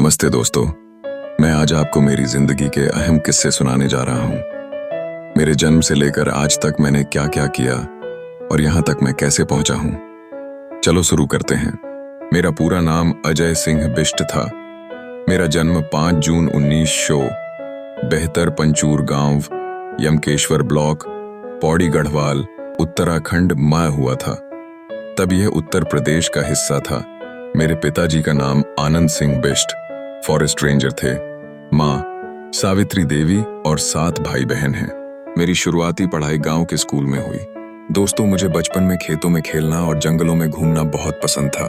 नमस्ते दोस्तों, मैं आज आपको मेरी जिंदगी के अहम किस्से सुनाने जा रहा हूँ। मेरे जन्म से लेकर आज तक मैंने क्या क्या किया और यहाँ तक मैं कैसे पहुंचा हूँ। चलो शुरू करते हैं। मेरा पूरा नाम अजय सिंह बिष्ट था। मेरा जन्म 5 जून 1900 बेहतर पंचूर गांव, यमकेश्वर ब्लॉक, पौड़ी गढ़वाल, उत्तराखंड में हुआ था। तब यह उत्तर प्रदेश का हिस्सा था। मेरे पिताजी का नाम आनंद सिंह बिष्ट फॉरेस्ट रेंजर थे। माँ सावित्री देवी और 7 भाई बहन हैं। मेरी शुरुआती पढ़ाई गांव के स्कूल में हुई। दोस्तों, मुझे बचपन में खेतों में खेलना और जंगलों में घूमना बहुत पसंद था।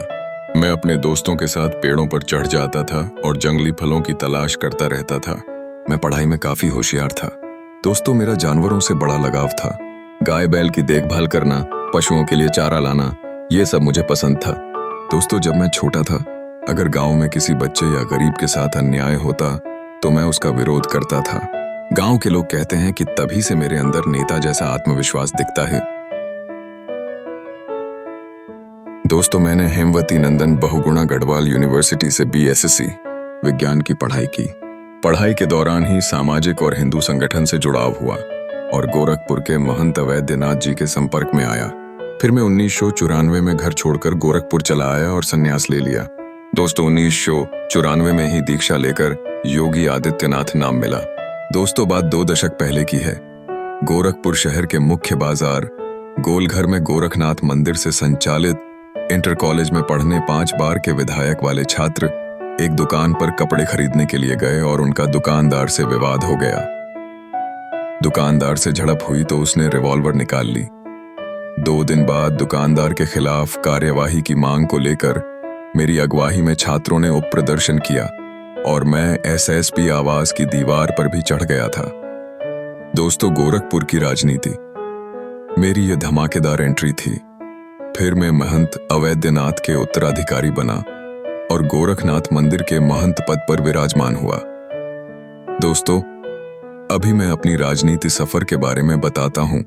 मैं अपने दोस्तों के साथ पेड़ों पर चढ़ जाता था और जंगली फलों की तलाश करता रहता था। मैं पढ़ाई में काफी होशियार था। दोस्तों, मेरा जानवरों से बड़ा लगाव था। गाय बैल की देखभाल करना, पशुओं के लिए चारा लाना, ये सब मुझे पसंद था। दोस्तों, जब मैं छोटा था, अगर गांव में किसी बच्चे या गरीब के साथ अन्याय होता तो मैं उसका विरोध करता था। गांव के लोग कहते हैं कि तभी से मेरे अंदर नेता जैसा आत्मविश्वास दिखता है। दोस्तों, मैंने हेमवती नंदन बहुगुणा गढ़वाल यूनिवर्सिटी से BSc विज्ञान की पढ़ाई की। पढ़ाई के दौरान ही सामाजिक और हिंदू संगठन से जुड़ाव हुआ और गोरखपुर के महंत वैद्यनाथ जी के संपर्क में आया। फिर मैं 1994 में घर छोड़कर गोरखपुर चला आया और संन्यास ले लिया। दोस्तों, 1994 में ही दीक्षा लेकर योगी आदित्यनाथ नाम मिला। दोस्तों, बात 2 दशक पहले की है। गोरखपुर शहर के मुख्य बाजार गोलघर में गोरखनाथ मंदिर से संचालित इंटर कॉलेज में पढ़ने 5 बार के विधायक वाले छात्र एक दुकान पर कपड़े खरीदने के लिए गए और उनका दुकानदार से विवाद हो गया। दुकानदार से झड़प हुई तो उसने रिवॉल्वर निकाल ली। 2 दिन बाद दुकानदार के खिलाफ कार्यवाही की मांग को लेकर मेरी अगवाई में छात्रों ने उप प्रदर्शन किया और मैं SSP आवास की दीवार पर भी चढ़ गया था। दोस्तों, गोरखपुर की राजनीति, मेरी यह धमाकेदार एंट्री थी। फिर मैं महंत अवैधनाथ के उत्तराधिकारी बना और गोरखनाथ मंदिर के महंत पद पर विराजमान हुआ। दोस्तों, अभी मैं अपनी राजनीति सफर के बारे में बताता हूं।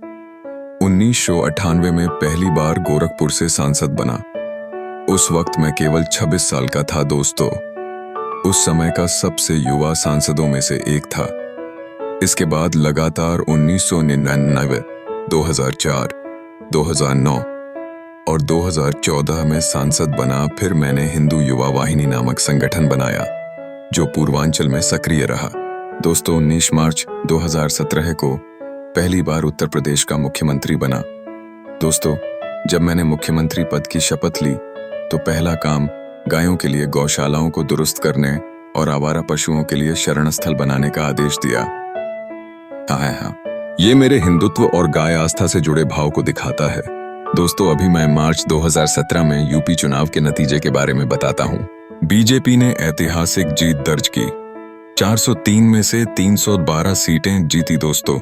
1998 में पहली बार गोरखपुर से सांसद बना। उस वक्त मैं केवल 26 साल का था। दोस्तों, उस समय का सबसे युवा सांसदों में से एक था। इसके बाद लगातार 1999, 2004, 2009 और 2014 में सांसद बना। फिर मैंने हिंदू युवा वाहिनी नामक संगठन बनाया जो पूर्वांचल में सक्रिय रहा। दोस्तों, 19 मार्च 2017 को पहली बार उत्तर प्रदेश का मुख्यमंत्री बना। दोस्तों, जब मैंने मुख्यमंत्री पद की शपथ ली तो पहला काम गायों के लिए गौशालाओं को दुरुस्त करने और आवारा पशुओं के लिए शरण स्थल बनाने का आदेश दिया। हाँ, ये मेरे हिंदुत्व और गाय आस्था से जुड़े भाव को दिखाता है। दोस्तों, अभी मैं मार्च 2017 में यूपी चुनाव के नतीजे के बारे में बताता हूँ। बीजेपी ने ऐतिहासिक जीत दर्ज की। 403 में से 312 सीटें जीती। दोस्तों,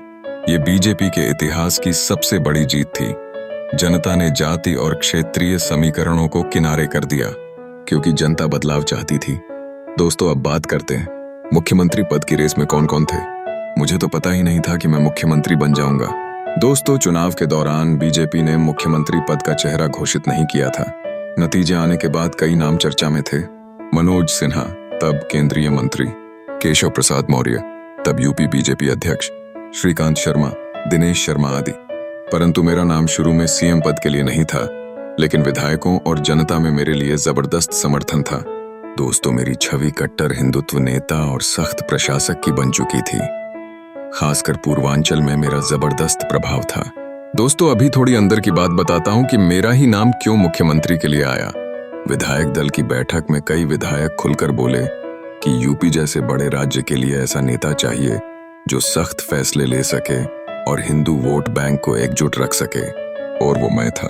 ये बीजेपी के इतिहास की सबसे बड़ी जीत थी। जनता ने जाति और क्षेत्रीय समीकरणों को किनारे कर दिया क्योंकि जनता बदलाव चाहती थी। दोस्तों, अब बात करते हैं मुख्यमंत्री पद की रेस में कौन कौन थे। मुझे तो पता ही नहीं था कि मैं मुख्यमंत्री बन जाऊंगा। दोस्तों, चुनाव के दौरान बीजेपी ने मुख्यमंत्री पद का चेहरा घोषित नहीं किया था। नतीजे आने के बाद कई नाम चर्चा में थे। मनोज सिन्हा, तब केंद्रीय मंत्री, केशव प्रसाद मौर्य, तब यूपी बीजेपी अध्यक्ष, श्रीकांत शर्मा, दिनेश शर्मा आदि। परंतु मेरा नाम शुरू में CM पद के लिए नहीं था, लेकिन विधायकों और जनता में मेरे लिए जबरदस्त समर्थन था। दोस्तों, मेरी छवि कट्टर हिंदुत्व नेता और सख्त प्रशासक की बन चुकी थी। खासकर पूर्वांचल में मेरा जबरदस्त प्रभाव था। दोस्तों, अभी थोड़ी अंदर की बात बताता हूं कि मेरा ही नाम क्यों मुख्यमंत्री के लिए आया। विधायक दल की बैठक में कई विधायक खुलकर बोले कि यूपी जैसे बड़े राज्य के लिए ऐसा नेता चाहिए जो सख्त फैसले ले सके और हिंदू वोट बैंक को एकजुट रख सके, और वो मैं था।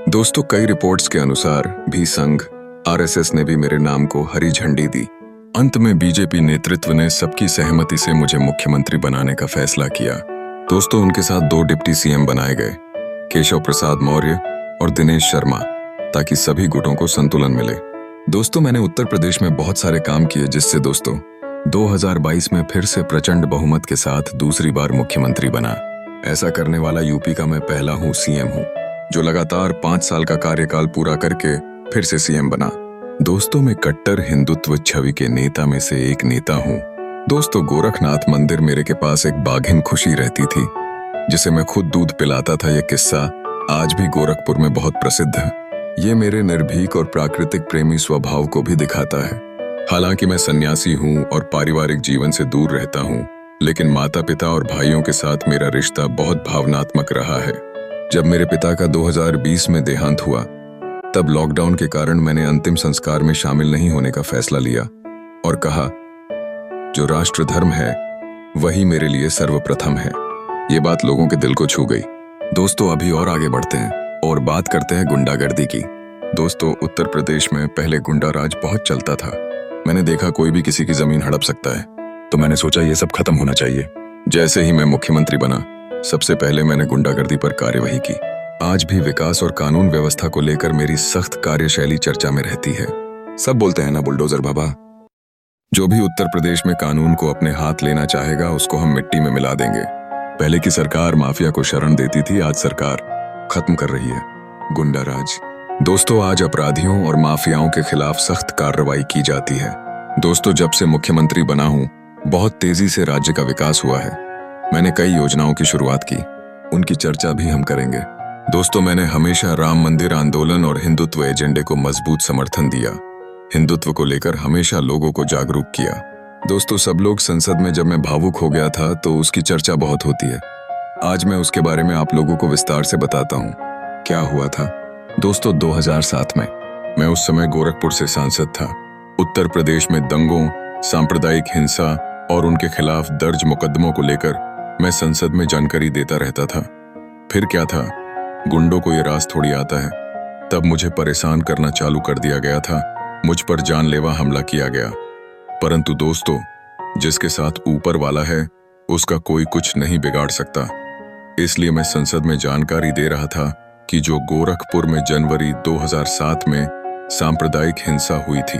दोस्तों, कई रिपोर्ट्स के अनुसार भी संघ RSS ने भी मेरे नाम को हरी झंडी दी। अंत में बीजेपी नेतृत्व ने सबकी सहमति से मुझे मुख्यमंत्री बनाने का फैसला किया। दोस्तों, उनके साथ 2 डिप्टी CM बनाए गए, केशव प्रसाद मौर्य और दिनेश शर्मा, ताकि सभी गुटों को संतुलन मिले। दोस्तों, मैंने उत्तर प्रदेश में बहुत सारे काम किए, जिससे दोस्तों 2022 में फिर से प्रचंड बहुमत के साथ दूसरी बार मुख्यमंत्री बना। ऐसा करने वाला यूपी का मैं पहला CM हूँ जो लगातार 5 साल का कार्यकाल पूरा करके फिर से CM बना। दोस्तों, मैं कट्टर हिंदुत्व छवि के नेता में से एक नेता हूँ। दोस्तों, गोरखनाथ मंदिर मेरे के पास एक बाघिन खुशी रहती थी, जिसे मैं खुद दूध पिलाता था। यह किस्सा आज भी गोरखपुर में बहुत प्रसिद्ध है। ये मेरे निर्भीक और प्राकृतिक प्रेमी स्वभाव को भी दिखाता है। हालांकि मैं सन्यासी हूँ और पारिवारिक जीवन से दूर रहता हूँ, लेकिन माता पिता और भाइयों के साथ मेरा रिश्ता बहुत भावनात्मक रहा है। जब मेरे पिता का 2020 में देहांत हुआ, तब लॉकडाउन के कारण मैंने अंतिम संस्कार में शामिल नहीं होने का फैसला लिया और कहा, जो राष्ट्र धर्म है वही मेरे लिए सर्वप्रथम है। ये बात लोगों के दिल को छू गई। दोस्तों, अभी और आगे बढ़ते हैं और बात करते हैं गुंडागर्दी की। दोस्तों, उत्तर प्रदेश में पहले गुंडा राज बहुत चलता था। मैंने देखा कोई भी किसी की जमीन हड़प सकता है, तो मैंने सोचा ये सब खत्म होना चाहिए। जैसे ही मैं मुख्यमंत्री बना, सबसे पहले मैंने गुंडागर्दी पर कार्यवाही की। आज भी विकास और कानून व्यवस्था को लेकर मेरी सख्त कार्यशैली चर्चा में रहती है। सब बोलते हैं ना बुलडोजर बाबा। जो भी उत्तर प्रदेश में कानून को अपने हाथ लेना चाहेगा, उसको हम मिट्टी में मिला देंगे। पहले की सरकार माफिया को शरण देती थी, आज सरकार खत्म कर रही है गुंडा राज। दोस्तों, आज अपराधियों और माफियाओं के खिलाफ सख्त कार्रवाई की जाती है। दोस्तों, जब से मुख्यमंत्री बना हूं, बहुत तेजी से राज्य का विकास हुआ है। मैंने कई योजनाओं की शुरुआत की, उनकी चर्चा भी हम करेंगे। दोस्तों, मैंने हमेशा राम मंदिर आंदोलन और हिंदुत्व एजेंडे को मजबूत समर्थन दिया। हिंदुत्व को लेकर हमेशा लोगों को जागरूक किया। दोस्तों, सब लोग संसद में जब मैं भावुक हो गया था तो उसकी चर्चा बहुत होती है। आज मैं उसके बारे में आप लोगों को विस्तार से बताता हूँ। क्या हुआ था? दोस्तों, 2007 में मैं उस समय गोरखपुर से सांसद था। उत्तर प्रदेश में दंगों, सांप्रदायिक हिंसा और उनके खिलाफ दर्ज मुकदमों को लेकर मैं संसद में जानकारी देता रहता था। फिर क्या था, गुंडों को ये राज थोड़ी आता है। तब मुझे परेशान करना चालू कर दिया गया था। मुझ पर जानलेवा हमला किया गया। परंतु दोस्तों, जिसके साथ ऊपर वाला है, उसका कोई कुछ नहीं बिगाड़ सकता। इसलिए मैं संसद में जानकारी दे रहा था कि जो गोरखपुर में जनवरी 2007 में सांप्रदायिक हिंसा हुई थी,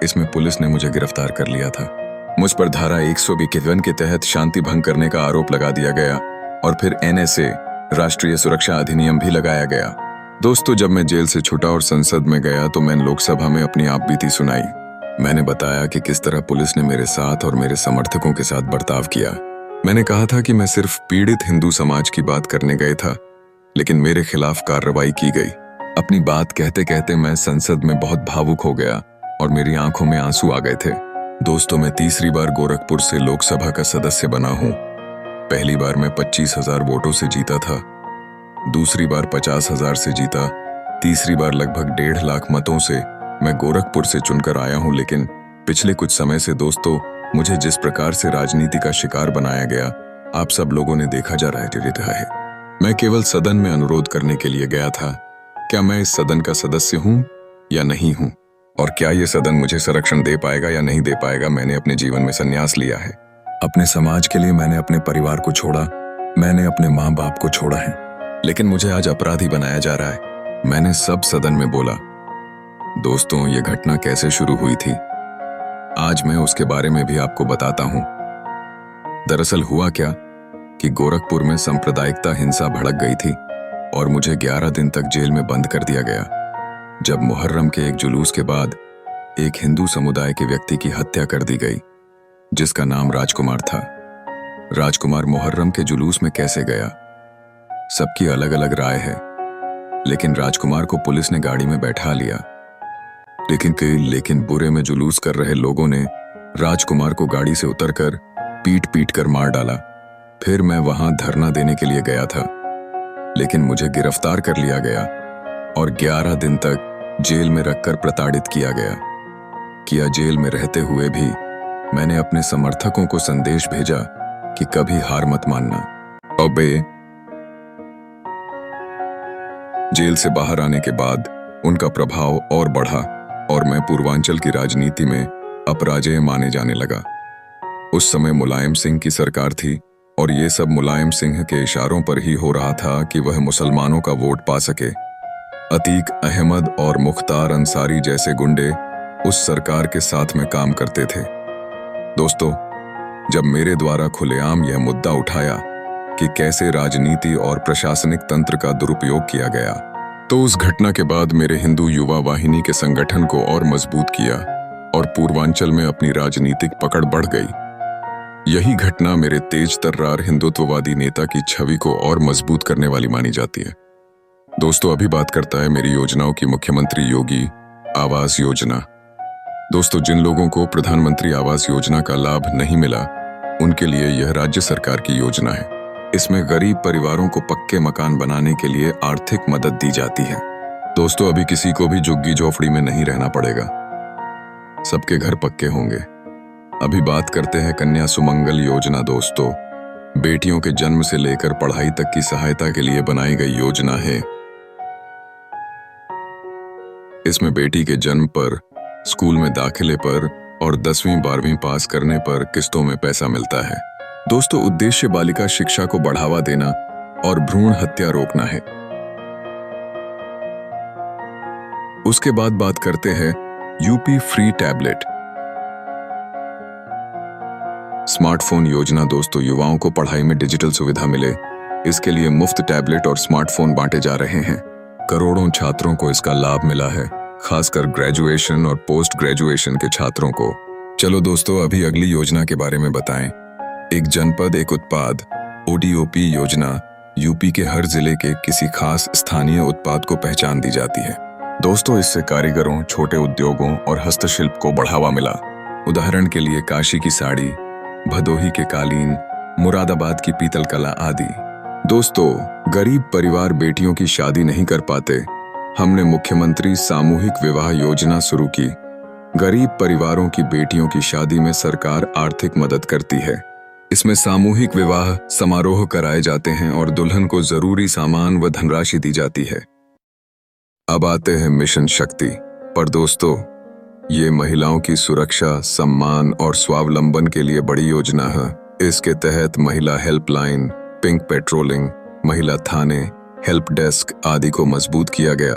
इसमें पुलिस ने मुझे गिरफ्तार कर लिया था। मुझ पर धारा 151 के तहत शांति भंग करने का आरोप लगा दिया गया और फिर NSA, राष्ट्रीय सुरक्षा अधिनियम भी लगाया गया। दोस्तों, जब मैं जेल से छूटा और संसद में गया तो मैंने लोकसभा में अपनी आपबीती सुनाई। मैंने बताया कि किस तरह पुलिस ने मेरे साथ और मेरे समर्थकों के साथ बर्ताव किया। मैंने कहा था कि मैं सिर्फ पीड़ित हिंदू समाज की बात करने गए था, लेकिन मेरे खिलाफ कार्रवाई की गई। अपनी बात कहते कहते मैं संसद में बहुत भावुक हो गया और मेरी आंखों में आंसू आ गए थे। दोस्तों, मैं तीसरी बार गोरखपुर से लोकसभा का सदस्य बना हूँ। पहली बार मैं 25,000 वोटों से जीता था, दूसरी बार 50,000 से जीता, तीसरी बार लगभग 1.5 लाख मतों से मैं गोरखपुर से चुनकर आया हूं। लेकिन पिछले कुछ समय से दोस्तों, मुझे जिस प्रकार से राजनीति का शिकार बनाया गया, आप सब लोगों ने देखा जा रहा है। मैं केवल सदन में अनुरोध करने के लिए गया था, क्या मैं इस सदन का सदस्य हूं या नहीं हूं, और क्या ये सदन मुझे संरक्षण दे पाएगा या नहीं दे पाएगा। मैंने अपने जीवन में संन्यास लिया है। अपने समाज के लिए मैंने अपने परिवार को छोड़ा, मैंने अपने माँ बाप को छोड़ा है, लेकिन मुझे आज अपराधी बनाया जा रहा है। मैंने सब सदन में बोला। दोस्तों, ये घटना कैसे शुरू हुई थी, आज मैं उसके बारे में भी आपको बताता हूं। दरअसल हुआ क्या कि गोरखपुर में सांप्रदायिकता हिंसा भड़क गई थी और मुझे 11 दिन तक जेल में बंद कर दिया गया। जब मुहर्रम के एक जुलूस के बाद एक हिंदू समुदाय के व्यक्ति की हत्या कर दी गई, जिसका नाम राजकुमार था। राजकुमार मुहर्रम के जुलूस में कैसे गया, सबकी अलग अलग राय है, लेकिन राजकुमार को पुलिस ने गाड़ी में बैठा लिया। लेकिन बुरे में जुलूस कर रहे लोगों ने राजकुमार को गाड़ी से उतरकर पीट पीट कर मार डाला। फिर मैं वहां धरना देने के लिए गया था, लेकिन मुझे गिरफ्तार कर लिया गया और 11 दिन तक जेल में रखकर प्रताड़ित किया गया। जेल में रहते हुए भी मैंने अपने समर्थकों को संदेश भेजा कि कभी हार मत मानना। अबे, जेल से बाहर आने के बाद उनका प्रभाव और बढ़ा और मैं पूर्वांचल की राजनीति में अपराजेय माने जाने लगा। उस समय मुलायम सिंह की सरकार थी और ये सब मुलायम सिंह के इशारों पर ही हो रहा था कि वह मुसलमानों का वोट पा सके। अतीक अहमद और मुख्तार अंसारी जैसे गुंडे उस सरकार के साथ में काम करते थे। दोस्तों, जब मेरे द्वारा खुलेआम यह मुद्दा उठाया कि कैसे राजनीति और प्रशासनिक तंत्र का दुरुपयोग किया गया, तो उस घटना के बाद मेरे हिंदू युवा वाहिनी के संगठन को और मजबूत किया और पूर्वांचल में अपनी राजनीतिक पकड़ बढ़ गई। यही घटना मेरे तेज तर्रार हिंदुत्ववादी नेता की छवि को और मजबूत करने वाली मानी जाती है। दोस्तों, अभी बात करता है मेरी योजनाओं की मुख्यमंत्री योगी आवास योजना। दोस्तों, जिन लोगों को प्रधानमंत्री आवास योजना का लाभ नहीं मिला, उनके लिए यह राज्य सरकार की योजना है। इसमें गरीब परिवारों को पक्के मकान बनाने के लिए आर्थिक मदद दी जाती है। दोस्तों, अभी किसी को भी झुग्गी झोपड़ी में नहीं रहना पड़ेगा, सबके घर पक्के होंगे। अभी बात करते हैं कन्या सुमंगल योजना। दोस्तों, बेटियों के जन्म से लेकर पढ़ाई तक की सहायता के लिए बनाई गई योजना है। इसमें बेटी के जन्म पर, स्कूल में दाखिले पर और 10वीं 12वीं पास करने पर किस्तों में पैसा मिलता है। दोस्तों, उद्देश्य बालिका शिक्षा को बढ़ावा देना और भ्रूण हत्या रोकना है। उसके बाद बात करते हैं यूपी फ्री टैबलेट स्मार्टफोन योजना। दोस्तों, युवाओं को पढ़ाई में डिजिटल सुविधा मिले, इसके लिए मुफ्त टैबलेट और स्मार्टफोन बांटे जा रहे हैं। करोड़ों छात्रों को इसका लाभ मिला है, खासकर ग्रेजुएशन और पोस्ट ग्रेजुएशन के छात्रों को। चलो दोस्तों, अभी अगली योजना के बारे में बताएं। एक जनपद एक उत्पाद ODOP योजना। यूपी के हर जिले के किसी खास स्थानीय उत्पाद को पहचान दी जाती है। दोस्तों, इससे कारीगरों, छोटे उद्योगों और हस्तशिल्प को बढ़ावा मिला। उदाहरण के लिए काशी की साड़ी, भदोही के कालीन, मुरादाबाद की पीतल कला आदि। दोस्तों, गरीब परिवार बेटियों की शादी नहीं कर पाते, हमने मुख्यमंत्री सामूहिक विवाह योजना शुरू की। गरीब परिवारों की बेटियों की शादी में सरकार आर्थिक मदद करती है। इसमें सामूहिक विवाह समारोह कराए जाते हैं और दुल्हन को जरूरी सामान व धनराशि दी जाती है। अब आते हैं मिशन शक्ति पर। दोस्तों, ये महिलाओं की सुरक्षा, सम्मान और स्वावलंबन के लिए बड़ी योजना है। इसके तहत महिला हेल्पलाइन, पिंक पेट्रोलिंग, महिला थाने, हेल्प डेस्क आदि को मजबूत किया गया।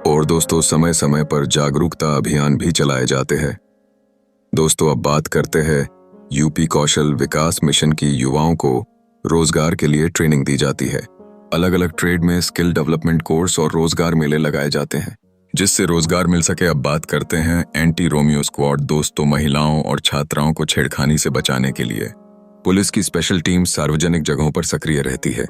और दोस्तों, समय समय पर जागरूकता अभियान भी चलाए जाते हैं। दोस्तों, अब बात करते हैं यूपी कौशल विकास मिशन की। युवाओं को रोजगार के लिए ट्रेनिंग दी जाती है। अलग अलग ट्रेड में स्किल डेवलपमेंट कोर्स और रोजगार मेले लगाए जाते हैं, जिससे रोजगार मिल सके। अब बात करते हैं एंटी रोमियो स्क्वाड। दोस्तों, महिलाओं और छात्राओं को छेड़खानी से बचाने के लिए पुलिस की स्पेशल टीम सार्वजनिक जगहों पर सक्रिय रहती है।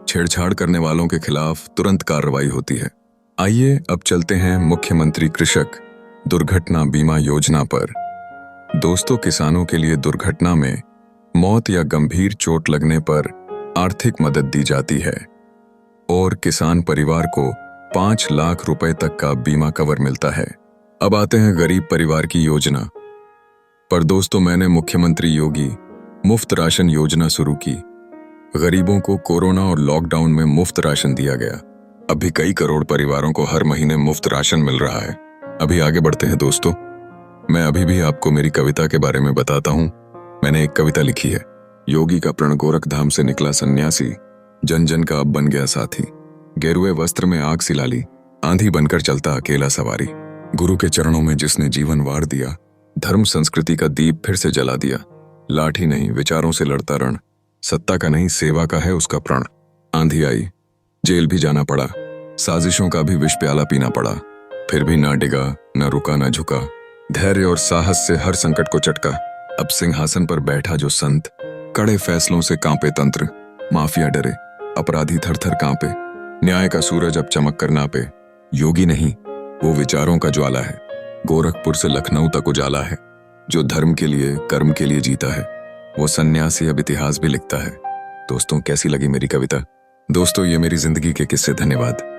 छेड़छाड़ करने वालों के खिलाफ तुरंत कार्रवाई होती है। आइए अब चलते हैं मुख्यमंत्री कृषक दुर्घटना बीमा योजना पर। दोस्तों, किसानों के लिए दुर्घटना में मौत या गंभीर चोट लगने पर आर्थिक मदद दी जाती है और किसान परिवार को 5 लाख रुपए तक का बीमा कवर मिलता है। अब आते हैं गरीब परिवार की योजना पर। दोस्तों, मैंने मुख्यमंत्री योगी मुफ्त राशन योजना शुरू की। गरीबों को कोरोना और लॉकडाउन में मुफ्त राशन दिया गया। अभी कई करोड़ परिवारों को हर महीने मुफ्त राशन मिल रहा है। अभी आगे बढ़ते हैं। दोस्तों, मैं अभी भी आपको मेरी कविता के बारे में बताता हूँ। मैंने एक कविता लिखी है। योगी का प्रण गोरख धाम से निकला सन्यासी, जन जन का अब बन गया साथी। गेरुए वस्त्र में आग सिला ली, आंधी बनकर चलता अकेला सवारी। गुरु के चरणों में जिसने जीवन वार दिया, धर्म संस्कृति का दीप फिर से जला दिया। लाठी नहीं विचारों से लड़ता रण, सत्ता का नहीं सेवा का है उसका प्रण। आंधी आई, जेल भी जाना पड़ा, साजिशों का भी विष प्याला पीना पड़ा, फिर भी ना डिगा, न रुका, न झुका। धैर्य और साहस से हर संकट को चटका। अब सिंहासन पर बैठा जो संत, कड़े फैसलों से कांपे तंत्र। माफिया डरे, अपराधी थर थर कांपे, न्याय का सूरज अब चमक कर नापे। योगी नहीं, वो विचारों का ज्वाला है, गोरखपुर से लखनऊ तक उजाला है। जो धर्म के लिए, कर्म के लिए जीता है, वो सन्यासी अब इतिहास भी लिखता है। दोस्तों, कैसी लगी मेरी कविता? दोस्तों, ये मेरी जिंदगी के किस्से। धन्यवाद।